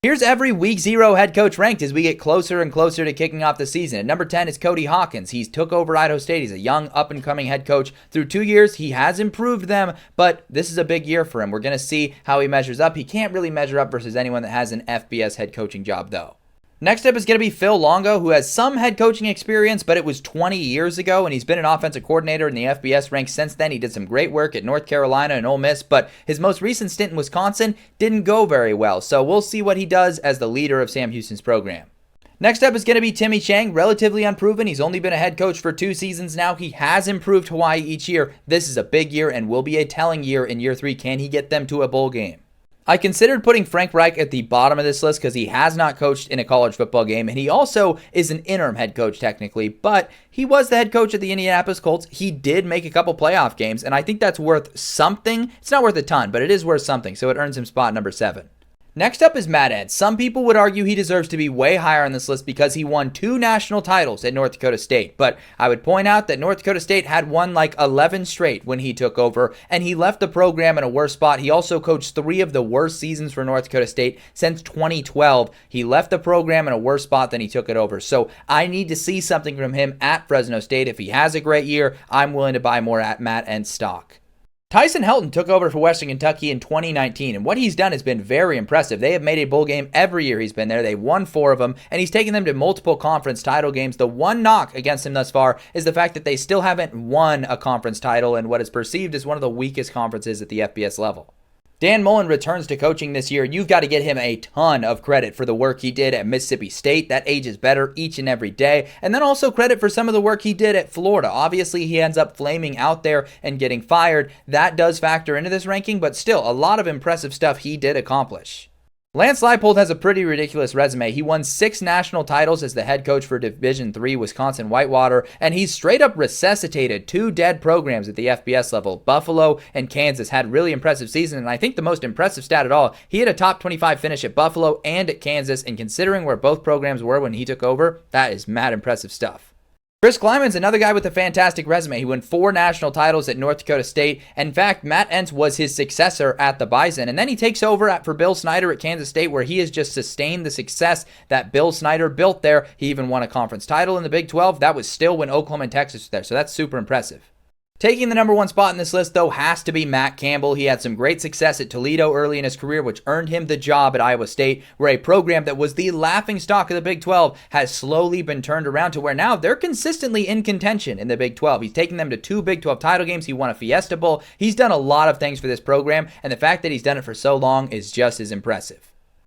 Here's every week 0 head coach ranked as we get closer and closer to kicking off the season. At number 10 is Cody Hawkins. He's took over Idaho State. He's a young up-and-coming head coach. Through 2 years, he has improved them, but this is a big year for him. We're going to see how he measures up. He can't really measure up versus anyone that has an FBS head coaching job, though. Next up is going to be Phil Longo, who has some head coaching experience, but it was 20 years ago, and he's been an offensive coordinator in the FBS ranks since then. He did some great work at North Carolina and Ole Miss, but his most recent stint in Wisconsin didn't go very well, so we'll see what he does as the leader of Sam Houston's program. Next up is going to be Timmy Chang, relatively unproven. He's only been a head coach for 2 seasons now. He has improved Hawaii each year. This is a big year and will be a telling year in year 3. Can he get them to a bowl game? I considered putting Frank Reich at the bottom of this list because he has not coached in a college football game, and he also is an interim head coach technically, but he was the head coach of the Indianapolis Colts. He did make a couple playoff games, and I think that's worth something. It's not worth a ton, but it is worth something, so it earns him spot number 7. Next up is Matt Entz. Some people would argue he deserves to be way higher on this list because he won 2 national titles at North Dakota State. But I would point out that North Dakota State had won like 11 straight when he took over, and he left the program in a worse spot. He also coached 3 of the worst seasons for North Dakota State since 2012. He left the program in a worse spot than he took it over. So I need to see something from him at Fresno State. If he has a great year, I'm willing to buy more at Matt Entz stock. Tyson Helton took over for Western Kentucky in 2019, and what he's done has been very impressive. They have made a bowl game every year he's been there. They've won 4 of them, and he's taken them to multiple conference title games. The one knock against him thus far is the fact that they still haven't won a conference title in what is perceived as one of the weakest conferences at the FBS level. Dan Mullen returns to coaching this year. You've got to get him a ton of credit for the work he did at Mississippi State. That ages better each and every day. And then also credit for some of the work he did at Florida. Obviously, he ends up flaming out there and getting fired. That does factor into this ranking, but still, a lot of impressive stuff he did accomplish. Lance Leipold has a pretty ridiculous resume. He won 6 national titles as the head coach for Division III Wisconsin Whitewater, and he's straight up resuscitated 2 dead programs at the FBS level. Buffalo and Kansas had really impressive seasons, and I think the most impressive stat at all, he had a top 25 finish at Buffalo and at Kansas, and considering where both programs were when he took over, that is mad impressive stuff. Chris Klieman's another guy with a fantastic resume. He won 4 national titles at North Dakota State. In fact, Matt Entz was his successor at the Bison. And then he takes over for Bill Snyder at Kansas State, where he has just sustained the success that Bill Snyder built there. He even won a conference title in the Big 12. That was still when Oklahoma and Texas were there. So that's super impressive. Taking the number 1 spot in this list, though, has to be Matt Campbell. He had some great success at Toledo early in his career, which earned him the job at Iowa State, where a program that was the laughingstock of the Big 12 has slowly been turned around to where now they're consistently in contention in the Big 12. He's taken them to 2 Big 12 title games. He won a Fiesta Bowl. He's done a lot of things for this program, and the fact that he's done it for so long is just as impressive.